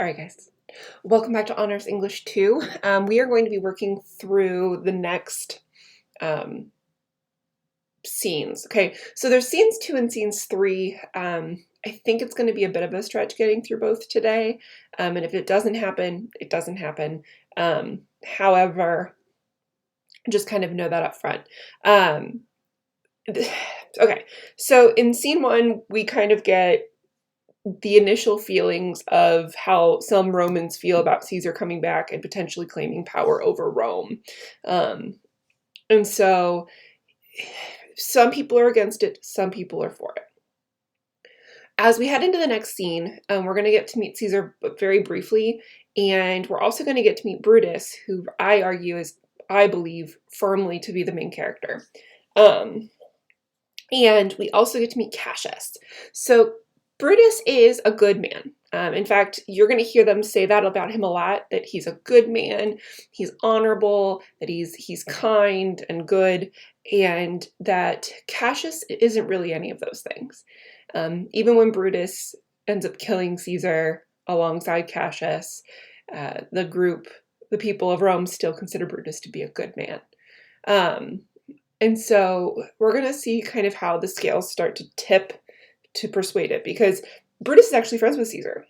All right, guys. Welcome back to Honors English 2. We are going to be working through the next scenes. Okay, so there's scenes 2 and scenes 3. I think it's going to be a bit of a stretch getting through both today. And if it doesn't happen, it doesn't happen. However, just kind of know that up front. Okay, so in scene 1, we kind of get the initial feelings of how some Romans feel about Caesar coming back and potentially claiming power over Rome. And so some people are against it, some people are for it. As we head into the next scene, we're going to get to meet Caesar very briefly, and we're also going to get to meet Brutus, who I argue is, I believe, firmly to be the main character. And we also get to meet Cassius. So Brutus is a good man. In fact, you're going to hear them say that about him a lot, that he's a good man, he's honorable, that he's kind and good, and that Cassius isn't really any of those things. Even when Brutus ends up killing Caesar alongside Cassius, the people of Rome still consider Brutus to be a good man. And so we're going to see kind of how the scales start to tip to persuade it, because Brutus is actually friends with Caesar.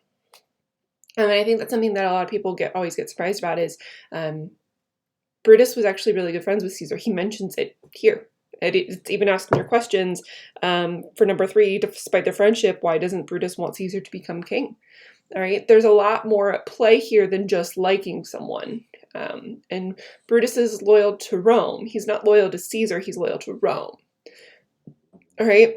And I think that's something that a lot of people always get surprised about is Brutus was actually really good friends with Caesar. He mentions it here. It's even asked in your questions for number 3, despite their friendship, why doesn't Brutus want Caesar to become king? All right, there's a lot more at play here than just liking someone. And Brutus is loyal to Rome. He's not loyal to Caesar, he's loyal to Rome. All right.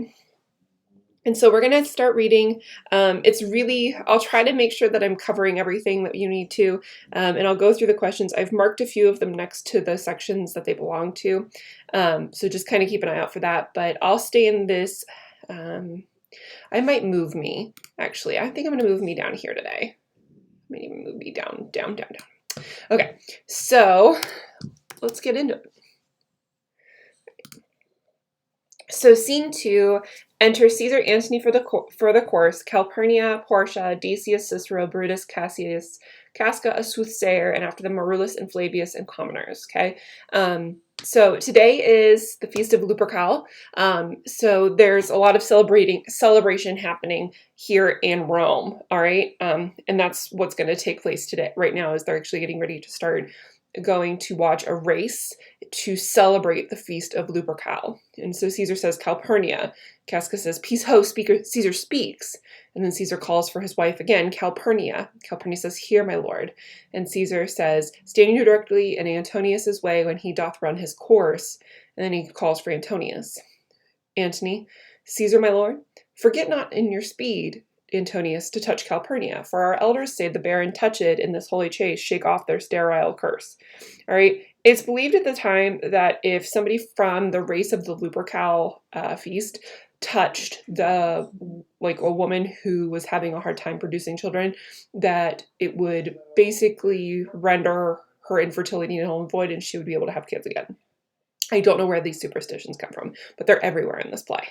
And so we're going to start reading. I'll try to make sure that I'm covering everything that you need to, and I'll go through the questions. I've marked a few of them next to the sections that they belong to, so just kind of keep an eye out for that, but I'll stay in this. I might move me, actually. I think I'm going to move me down here today. I might even move me down. Okay, so let's get into it. So scene 2, enter Caesar, Antony for the course, Calpurnia, Portia, Decius, Cicero, Brutus, Cassius, Casca, a soothsayer, and after them Marulus and Flavius and commoners. Okay, so today is the feast of Lupercal. So there's a lot of celebration happening here in Rome. All right, and that's what's going to take place today. Right now, is they're actually getting ready to start going to watch a race to celebrate the feast of Lupercal. And so Caesar says Calpurnia. Casca says, peace ho, Caesar speaks. And then Caesar calls for his wife again, Calpurnia. Calpurnia says, here, my lord. And Caesar says, stand you directly in Antonius's way when he doth run his course. And then he calls for Antonius. Antony, Caesar, my lord, forget not in your speed, Antonius, to touch Calpurnia, for our elders say the barren touched in this holy chase shake off their sterile curse. All right, it's believed at the time that if somebody from the race of the Lupercal feast touched a woman who was having a hard time producing children, that it would basically render her infertility null and void, and she would be able to have kids again. I don't know where these superstitions come from, but they're everywhere in this play.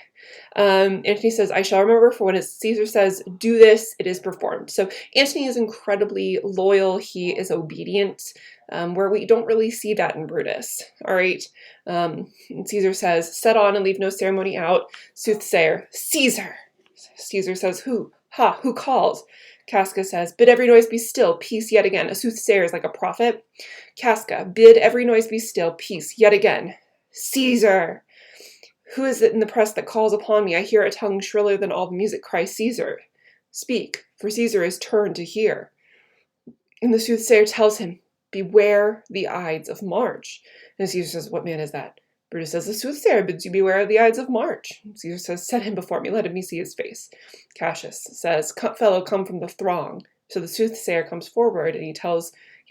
Antony says, I shall remember, for when Caesar says, do this, it is performed. So Antony is incredibly loyal. He is obedient, where we don't really see that in Brutus. All right. And Caesar says, set on and leave no ceremony out. Soothsayer, Caesar. Caesar says, who? Ha, who calls? Casca says, bid every noise be still, peace yet again. A soothsayer is like a prophet. Casca, bid every noise be still, peace yet again. Caesar! Who is it in the press that calls upon me? I hear a tongue shriller than all the music cry, Caesar. Speak, for Caesar is turned to hear. And the soothsayer tells him, beware the Ides of March. And Caesar says, what man is that? Brutus says, the soothsayer bids you beware of the Ides of March. Caesar says, set him before me, let me see his face. Cassius says, fellow, come from the throng. So the soothsayer comes forward, and he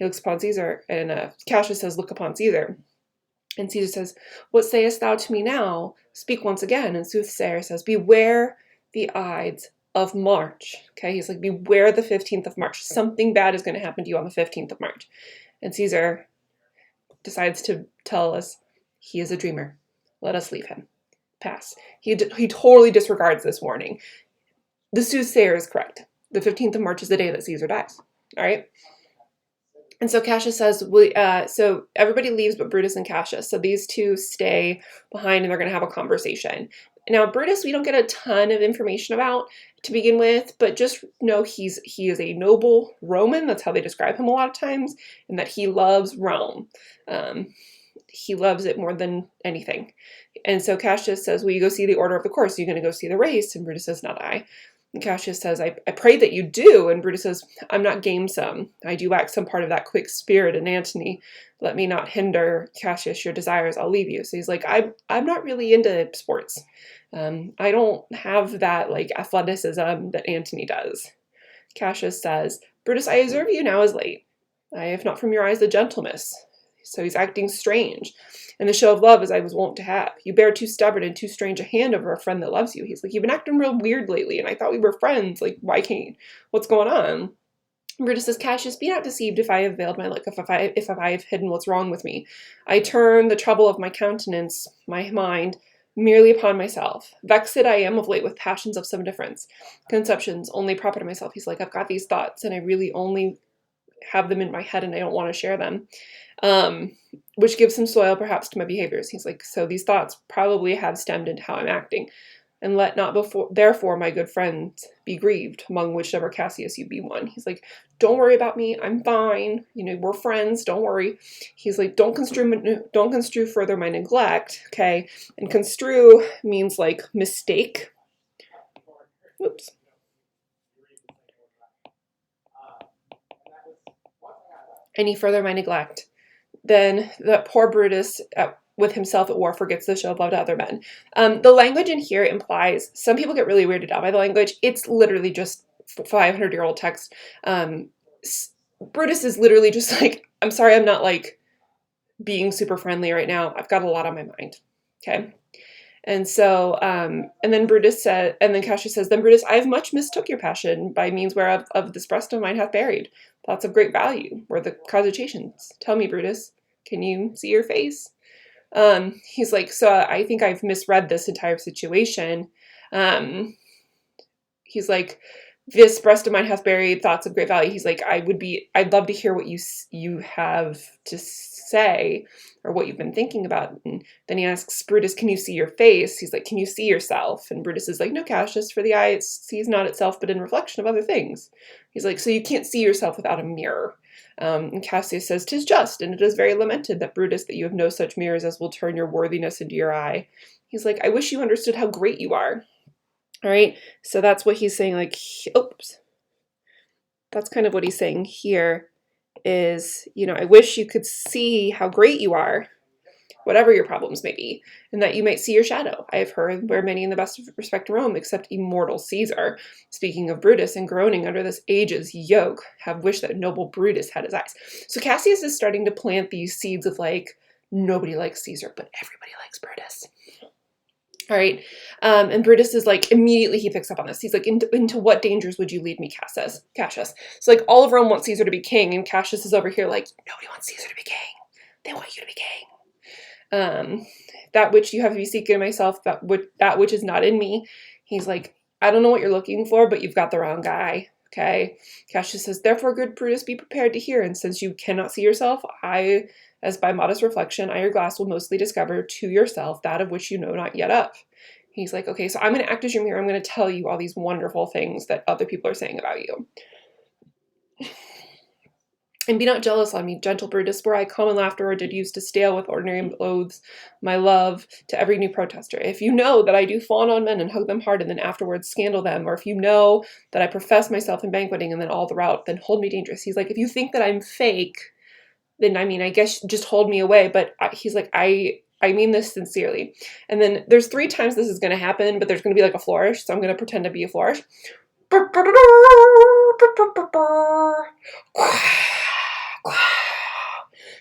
looks upon Caesar, and Cassius says, look upon Caesar. And Caesar says, what sayest thou to me now? Speak once again. And soothsayer says, beware the Ides of March. Okay, he's like, beware the 15th of March. Something bad is going to happen to you on the 15th of March. And Caesar decides to tell us he is a dreamer. Let us leave him. Pass. He totally disregards this warning. The soothsayer is correct. The 15th of March is the day that Caesar dies. All right. And so Cassius says, so everybody leaves but Brutus and Cassius. So these two stay behind and they're going to have a conversation. Now, Brutus, we don't get a ton of information about to begin with, but just know he is a noble Roman. That's how they describe him a lot of times, and that he loves Rome. He loves it more than anything. And so Cassius says, will you go see the order of the course? Are you going to go see the race? And Brutus says, not I. And Cassius says, I pray that you do. And Brutus says, I'm not gamesome. I do lack some part of that quick spirit in Antony. Let me not hinder, Cassius, your desires. I'll leave you. So he's like, I'm not really into sports. I don't have that like athleticism that Antony does. Cassius says, Brutus, I observe you now as late. I have not from your eyes the gentleness. So he's acting strange. And the show of love as I was wont to have. You bear too stubborn and too strange a hand over a friend that loves you. He's like, you've been acting real weird lately, and I thought we were friends. Like, why can't, what's going on? Brutus says, Cassius, be not deceived if I have veiled my look, if I have hidden what's wrong with me. I turn the trouble of my countenance, my mind, merely upon myself. Vexed I am of late with passions of some difference. Conceptions only proper to myself. He's like, I've got these thoughts, and I really only have them in my head, and I don't want to share them. Which gives some soil perhaps to my behaviors. He's like, so these thoughts probably have stemmed into how I'm acting. And let not therefore my good friends be grieved, among whichever Cassius you be one. He's like, don't worry about me. I'm fine. You know, we're friends. Don't worry. He's like, don't construe further my neglect. Okay. And construe means like mistake. Oops. Any further my neglect. Then the poor Brutus, with himself at war, forgets the show of love to other men. The language in here implies, some people get really weirded out by the language. It's literally just 500-year-old text. Brutus is literally just like, I'm sorry, I'm not like being super friendly right now. I've got a lot on my mind. Okay. And so, and then Cassius says, then Brutus, I have much mistook your passion by means whereof of this breast of mine hath buried thoughts of great value, were the cogitations. Tell me, Brutus, can you see your face? He's like, so I think I've misread this entire situation. He's like, this breast of mine hath buried thoughts of great value. He's like, I'd love to hear what you have to say, or what you've been thinking about. And then he asks Brutus, can you see your face? He's like, can you see yourself? And Brutus is like, no, Cassius, for the eye it sees not itself, but in reflection of other things. He's like, so you can't see yourself without a mirror. And Cassius says, 'tis just, and it is very lamented that Brutus, that you have no such mirrors as will turn your worthiness into your eye. He's like, I wish you understood how great you are. All right, so that's what he's saying, like, oops. That's kind of what he's saying here is, you know, I wish you could see how great you are, whatever your problems may be, and that you might see your shadow. I have heard where many in the best of respect in Rome, except immortal Caesar, speaking of Brutus and groaning under this age's yoke, have wished that noble Brutus had his eyes. So Cassius is starting to plant these seeds of like, nobody likes Caesar, but everybody likes Brutus. All right. And Brutus is like, immediately he picks up on this. He's like, into what dangers would you lead me, Cassius? So like all of Rome wants Caesar to be king, and Cassius is over here like, nobody wants Caesar to be king. They want you to be king. That which you have to be seeking in myself, that which is not in me. He's like, I don't know what you're looking for, but you've got the wrong guy. Okay. Cassius says, therefore, good Brutus, be prepared to hear. And since you cannot see yourself, I, as by modest reflection, I, your glass, will mostly discover to yourself that of which you know not yet of. He's like, okay, so I'm going to act as your mirror. I'm going to tell you all these wonderful things that other people are saying about you. And be not jealous on me, gentle Brutus, were I common laughter or did use to stale with ordinary loathes my love to every new protester. If you know that I do fawn on men and hug them hard and then afterwards scandal them, or if you know that I profess myself in banqueting and then all the rout, then hold me dangerous. He's like, if you think that I'm fake, then I mean, I guess just hold me away. But he's like, I mean this sincerely. And then there's 3 times this is going to happen, but there's going to be like a flourish. So I'm going to pretend to be a flourish.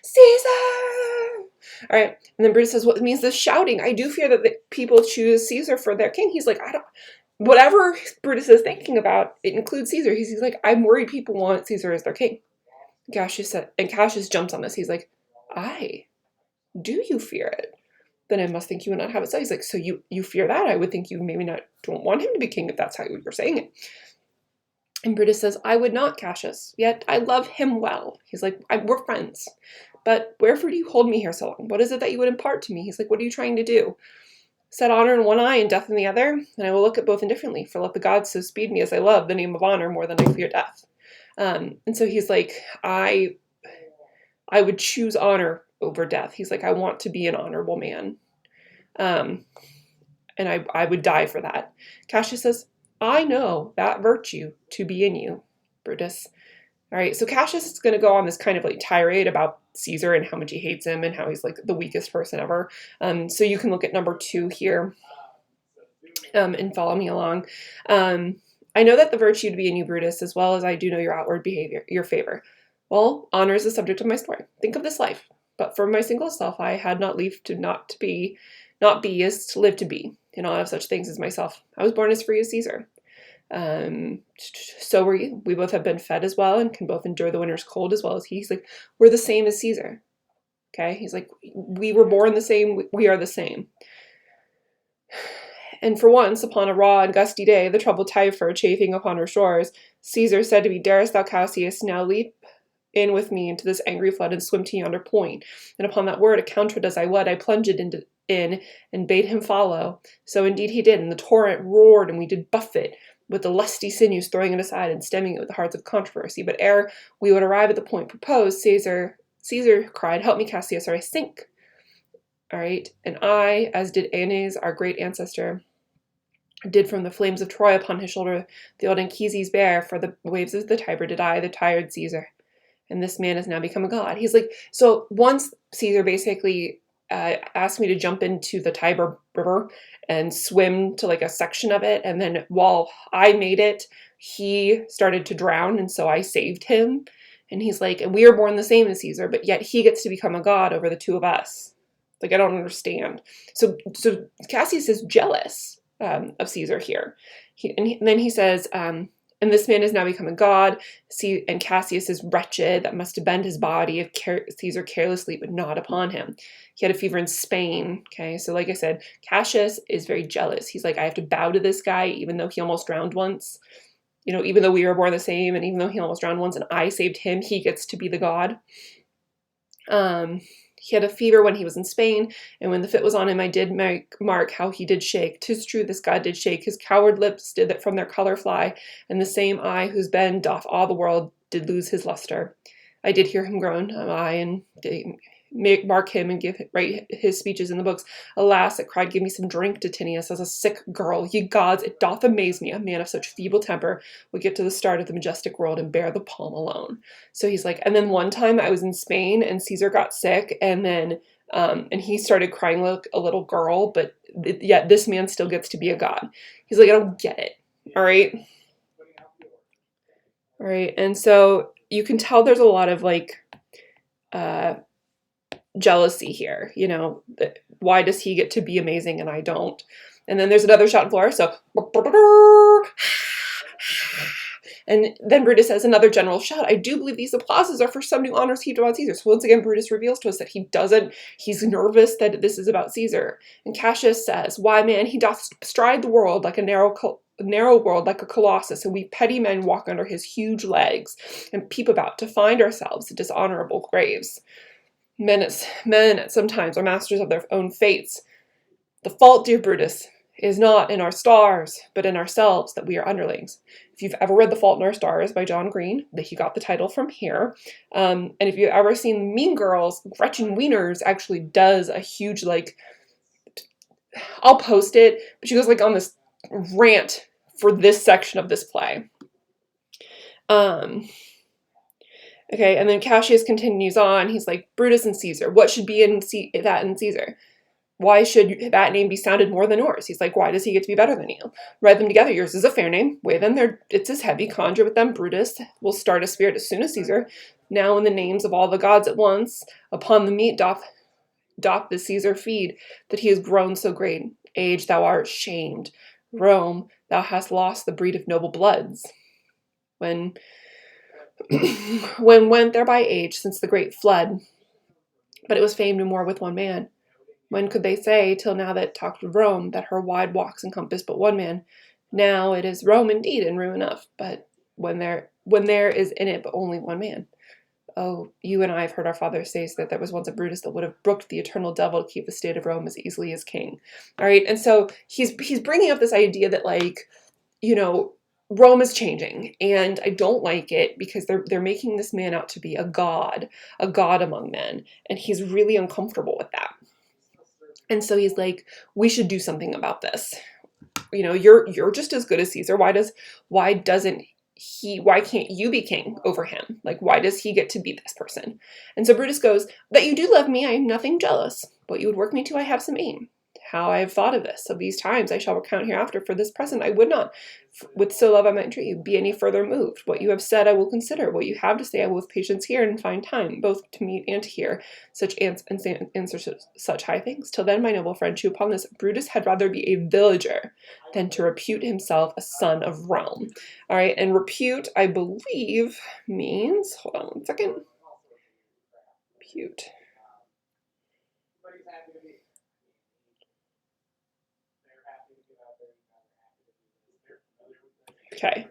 Caesar! All right. And then Brutus says, what means this shouting? I do fear that the people choose Caesar for their king. He's like, whatever Brutus is thinking about, it includes Caesar. He's like, I'm worried people want Caesar as their king. Cassius jumps on this. He's like, do you fear it? Then I must think you would not have it so. He's like, so you fear that? I would think you maybe don't want him to be king if that's how you're saying it. And Brutus says, I would not, Cassius, yet I love him well. He's like, we're friends, but wherefore do you hold me here so long? What is it that you would impart to me? He's like, what are you trying to do? Set honor in one eye and death in the other, and I will look at both indifferently, for let the gods so speed me as I love the name of honor more than I fear death. And so he's like, I would choose honor over death. He's like, I want to be an honorable man. And I would die for that. Cassius says, I know that virtue to be in you, Brutus. All right, so Cassius is going to go on this kind of like tirade about Caesar and how much he hates him and how he's like the weakest person ever. So you can look at number 2 here and follow me along. I know that the virtue to be in you, Brutus, as well as I do know your outward behavior, your favor. Well, honor is the subject of my story. Think of this life. But for my single self, I had not leave to not be is to live to be. And all have such things as myself. I was born as free as Caesar. So were you. We both have been fed as well and can both endure the winter's cold as well as he. He's like, we're the same as Caesar. Okay? He's like, we were born the same. We are the same. And for once, upon a raw and gusty day, the troubled Tiber chafing upon her shores, Caesar said to me, Darest thou, Cassius, now leap in with me into this angry flood and swim to yonder point? And upon that word, accounted as I would, I plunged in and bade him follow. So indeed he did, and the torrent roared, and we did buffet with the lusty sinews, throwing it aside and stemming it with the hearts of controversy. But ere we would arrive at the point proposed, Caesar cried, Help me, Cassius, or I sink. All right, and I, as did Aeneas, our great ancestor, did from the flames of Troy upon his shoulder the old Anchises bear, for the waves of the Tiber did I, the tired Caesar. And this man has now become a god. He's like, so once Caesar basically asked me to jump into the Tiber River and swim to like a section of it. And then while I made it, he started to drown. And so I saved him. And he's like, and we are born the same as Caesar, but yet he gets to become a god over the two of us. Like, I don't understand. So Cassius is jealous of Caesar here. Then he says, and this man has now become a god, and Cassius is wretched, that must bend his body if Caesar carelessly would not upon him. He had a fever in Spain. Okay, so like I said, Cassius is very jealous. He's like, I have to bow to this guy, even though he almost drowned once. You know, even though we were born the same, and even though he almost drowned once, and I saved him, he gets to be the god. He had a fever when he was in Spain, and when the fit was on him, I did mark how he did shake. 'Tis true, this god did shake. His coward lips did that from their colour fly, and the same eye whose bend doth all the world did lose his lustre. I did hear him groan, I, and mark him and write his speeches in the books. Alas, it cried, give me some drink, Titinius, as a sick girl. Ye gods, it doth amaze me, a man of such feeble temper would get to the start of the majestic world and bear the palm alone. So he's like, and then one time I was in Spain and Caesar got sick, and then and he started crying like a little girl, but yet this man still gets to be a god. He's like, I don't get it. All right. And so you can tell there's a lot of like jealousy here, you know, why does he get to be amazing and I don't? And then there's another shot in Flora, so and then Brutus says another general shout. I do believe these applauses are for some new honors heaped upon Caesar. So once again, Brutus reveals to us that he's nervous that this is about Caesar. And Cassius says, why, man, he doth stride the world like a narrow world like a colossus, and we petty men walk under his huge legs and peep about to find ourselves dishonorable graves. Men at sometimes are masters of their own fates. The fault, dear Brutus, is not in our stars, but in ourselves that we are underlings. If you've ever read The Fault in Our Stars by John Green, that he got the title from here, and if you've ever seen Mean Girls, Gretchen Wieners actually does a huge, like, I'll post it, but she goes like on this rant for this section of this play. Okay, and then Cassius continues on. He's like, Brutus and Caesar, what should be in that in Caesar? Why should that name be sounded more than yours? He's like, why does he get to be better than you? Write them together. Yours is a fair name. Weigh them. It's as heavy. Conjure with them. Brutus will start a spirit as soon as Caesar. Now in the names of all the gods at once, upon the meat doth the Caesar feed, that he has grown so great. Age, thou art shamed. Rome, thou hast lost the breed of noble bloods. When went there by age since the great flood, but it was famed no more with one man. When could they say, till now that talked of Rome, that her wide walks encompass but one man? Now it is Rome indeed, and ruin enough, but when there is in it but only one man. Oh, you and I have heard our fathers say that there was once a Brutus that would have brooked the eternal devil to keep the state of Rome as easily as king. All right, and so he's bringing up this idea that, like, you know, Rome is changing, and I don't like it because they're making this man out to be a god among men, and he's really uncomfortable with that. And so he's like, we should do something about this. You know, you're just as good as Caesar. Why can't you be king over him? Like, why does he get to be this person? And so Brutus goes, that you do love me, I am nothing jealous. What you would work me to, I have some aim. How I have thought of this. Of these times I shall recount hereafter. For this present I would not, with so love I might entreat you, be any further moved. What you have said I will consider. What you have to say I will with patience hear, and find time, both to meet and to hear such answer such high things. Till then, my noble friend, chew upon this. Brutus had rather be a villager than to repute himself a son of Rome. All right, and repute, I believe, means, hold on one second. Repute. Okay.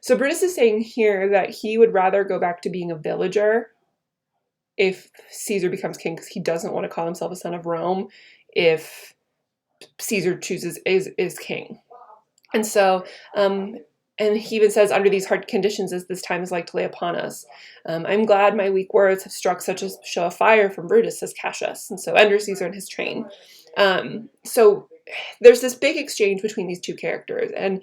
So Brutus is saying here that he would rather go back to being a villager if Caesar becomes king, because he doesn't want to call himself a son of Rome if Caesar chooses is king. And so, and he even says, under these hard conditions as this time is like to lay upon us, I'm glad my weak words have struck such a show of fire from Brutus, says Cassius. And so enter Caesar and his train. So there's this big exchange between these two characters, and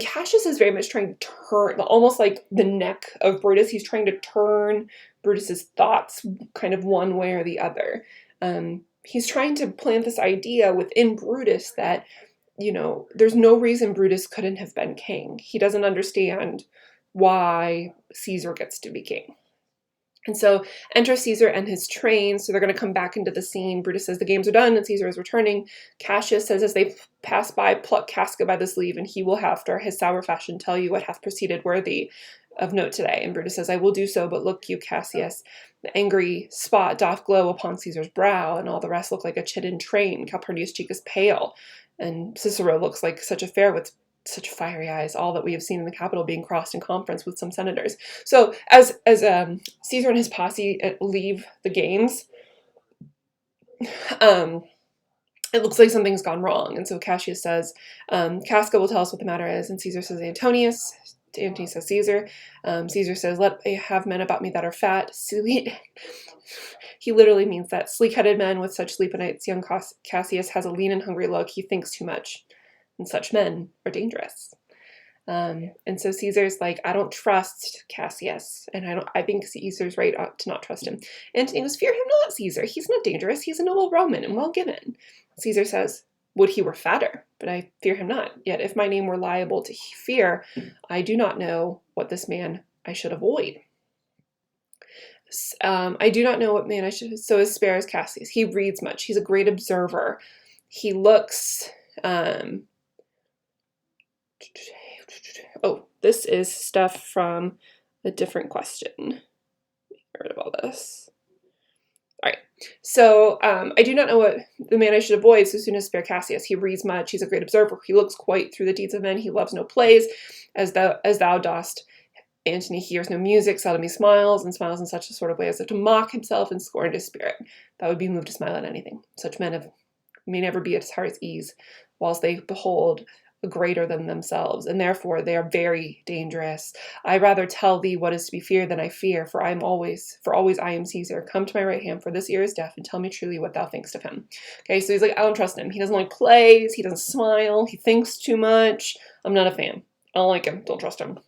Cassius is very much trying to turn, almost like the neck of Brutus, he's trying to turn Brutus's thoughts kind of one way or the other. He's trying to plant this idea within Brutus that, you know, there's no reason Brutus couldn't have been king. He doesn't understand why Caesar gets to be king. And so enter Caesar and his train. So they're going to come back into the scene. Brutus says the games are done and Caesar is returning. Cassius says as they pass by, pluck Casca by the sleeve, and he will, after his sour fashion, tell you what hath proceeded worthy of note today. And Brutus says, I will do so, but look you, Cassius, the angry spot doth glow upon Caesar's brow, and all the rest look like a chidden train. Calpurnia's cheek is pale, and Cicero looks like such a fair with such fiery eyes, all that we have seen in the Capitol being crossed in conference with some senators. So as Caesar and his posse leave the games, it looks like something's gone wrong. And so Cassius says, Casca will tell us what the matter is. And Caesar says, Antonius. Antony says, Caesar. Caesar says, let I have men about me that are fat. He literally means that. Sleek-headed men with such sleep nights. Young Cassius has a lean and hungry look. He thinks too much. And such men are dangerous. And so Caesar's like, I don't trust Cassius, and I think Caesar's right to not trust him. Antony goes, fear him not, Caesar. He's not dangerous. He's a noble Roman and well given. Caesar says, would he were fatter, but I fear him not. Yet if my name were liable to fear, I do not know what this man I should avoid. I do not know what man I should, so as spare as Cassius. He reads much. He's a great observer. He looks, oh, this is stuff from a different question. Get rid of all this. All right. So I do not know what the man I should avoid, so soon as spare Cassius. He reads much. He's a great observer. He looks quite through the deeds of men. He loves no plays, as thou dost. Antony hears no music. Seldom he smiles, and smiles in such a sort of way as if to mock himself and scorn his spirit. That would be moved to smile at anything. Such men may never be at his heart's ease, whilst they behold greater than themselves, and therefore they are very dangerous. I rather tell thee what is to be feared than I fear, for always I am Caesar. Come to my right hand, for this ear is deaf, and tell me truly what thou thinkst of him. Okay, so he's like, I don't trust him. He doesn't like plays, he doesn't smile, he thinks too much. I'm not a fan. I don't like him, don't trust him.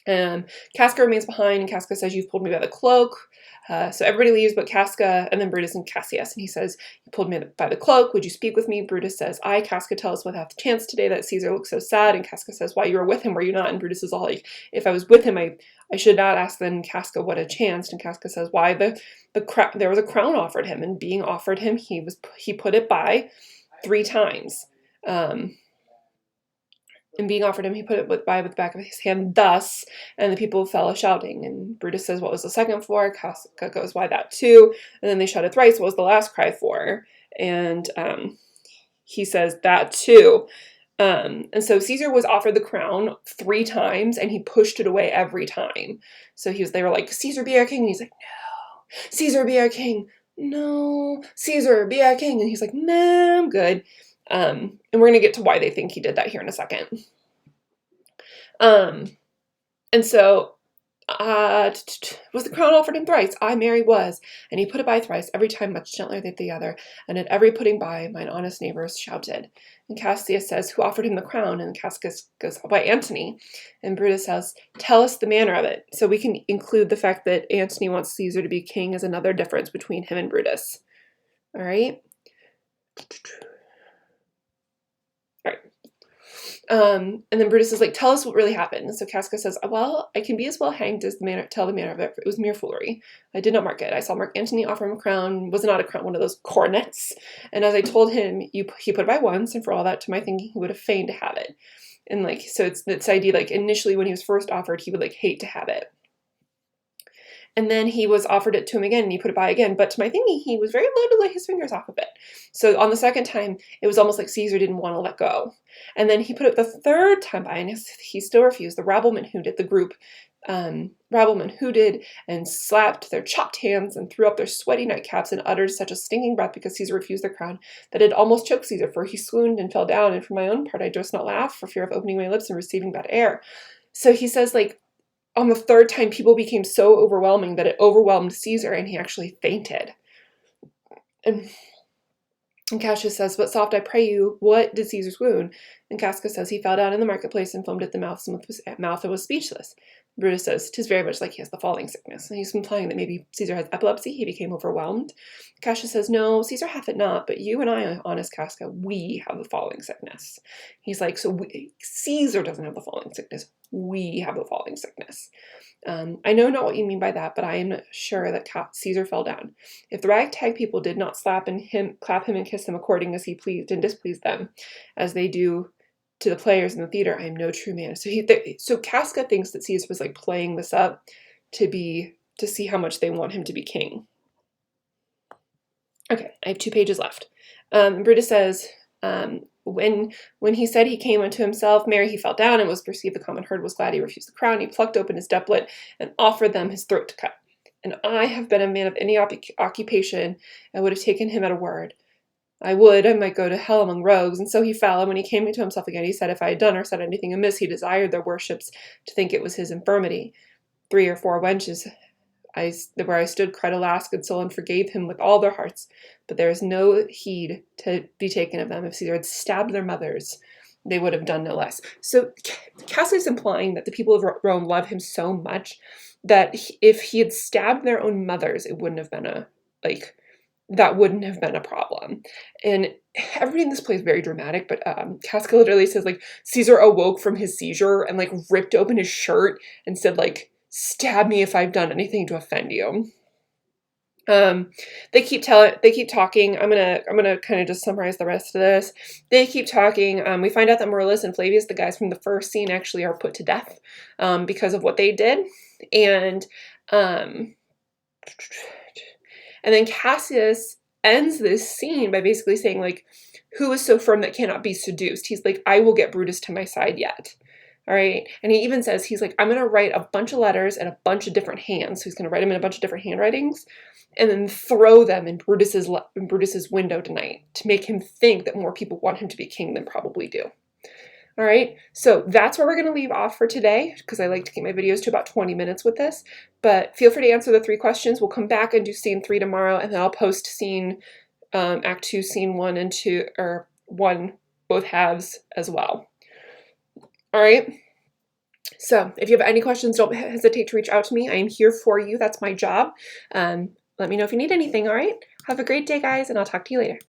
Casca remains behind, and Casca says, you've pulled me by the cloak. So everybody leaves but Casca, and then Brutus and Cassius. And he says, you pulled me by the cloak. Would you speak with me? Brutus says, I, Casca, tell us what hath chanced today that Caesar looks so sad. And Casca says, why, you were with him, were you not? And Brutus is all like, if I was with him, I should not ask then Casca what had chanced. And Casca says, why, there was a crown offered him, and being offered him, he put it by 3 times. And being offered him, he put it by with the back of his hand thus, and the people fell a-shouting. And Brutus says, what was the second for? Casca goes, why that too? And then they shouted thrice, what was the last cry for? And he says, that too. And so Caesar was offered the crown 3 times, and he pushed it away every time. So they were like, Caesar, be our king. And he's like, no. Caesar, be our king. No. Caesar, be our king. And he's like, nah, I'm good. And we're going to get to why they think he did that here in a second. And so, was the crown offered him thrice? I, Mary, was. And he put it by thrice, every time much gentler than the other. And at every putting by, mine honest neighbors shouted. And Cassius says, who offered him the crown? And Cassius goes, by Antony. And Brutus says, tell us the manner of it. So we can include the fact that Antony wants Caesar to be king as another difference between him and Brutus. All right? And then Brutus is like, tell us what really happened. And so Casca says, well, I can be as well hanged as tell the manner of it. It was mere foolery. I did not mark it. I saw Mark Antony offer him a crown. Was not a crown, one of those coronets. And as I told him, he put it by once, and for all that, to my thinking, he would have feigned to have it. And like, so it's this idea, like initially when he was first offered, he would like hate to have it. And then he was offered it to him again, and he put it by again. But to my thinking, he was very loath to lay his fingers off of it. So on the second time, it was almost like Caesar didn't want to let go. And then he put it the third time by, and he still refused. The rabblemen hooted, the group rabblemen hooted and slapped their chopped hands and threw up their sweaty nightcaps and uttered such a stinking breath because Caesar refused the crown that it almost choked Caesar, for he swooned and fell down. And for my own part, I durst not laugh for fear of opening my lips and receiving bad air. So he says, like, on the third time, people became so overwhelming that it overwhelmed Caesar, and he actually fainted. And Cassius says, but soft, I pray you, what did Caesar swoon? And Casca says, he fell down in the marketplace and foamed at the mouth and was speechless. Brutus says, 'tis very much like he has the falling sickness. And he's implying that maybe Caesar has epilepsy. He became overwhelmed. Cassius says, no, Caesar hath it not, but you and I, honest Casca, we have the falling sickness. He's like, so Caesar doesn't have the falling sickness. We have the falling sickness. I know not what you mean by that, but I am sure that Caesar fell down. If the ragtag people did not clap him and kiss him according as he pleased and displeased them, as they do to the players in the theater, I am no true man. So Casca thinks that Caesar was like playing this up to see how much they want him to be king. Okay, I have 2 pages left. Brutus says, when he said he came unto himself, Mary, he fell down and was perceived the common herd was glad. He refused the crown. He plucked open his doublet and offered them his throat to cut. And I have been a man of any occupation and would have taken him at a word. I might go to hell among rogues. And so he fell, and when he came into himself again, he said, if I had done or said anything amiss, he desired their worships to think it was his infirmity. 3 or 4 wenches where I stood cried, alas, good soul, and forgave him with all their hearts. But there is no heed to be taken of them. If Caesar had stabbed their mothers, they would have done no less. So Cassius is implying that the people of Rome love him so much that if he had stabbed their own mothers, it wouldn't have been that wouldn't have been a problem. And everybody in this play is very dramatic, but Casca literally says, like, Caesar awoke from his seizure and, like, ripped open his shirt and said, like, stab me if I've done anything to offend you. They keep talking. I'm gonna kind of just summarize the rest of this. They keep talking. We find out that Marullus and Flavius, the guys from the first scene, actually are put to death because of what they did. And then Cassius ends this scene by basically saying, like, who is so firm that cannot be seduced? He's like, I will get Brutus to my side yet. All right. And he even says, he's like, I'm going to write a bunch of letters in a bunch of different hands. So he's going to write them in a bunch of different handwritings and then throw them in Brutus's window tonight to make him think that more people want him to be king than probably do. All right, so that's where we're going to leave off for today because I like to keep my videos to about 20 minutes with this. But feel free to answer the 3 questions. We'll come back and do scene 3 tomorrow, and then I'll post scene Act 2, scene 1 and 2, or 1, both halves as well. All right. So if you have any questions, don't hesitate to reach out to me. I am here for you. That's my job. Let me know if you need anything. All right. Have a great day, guys, and I'll talk to you later.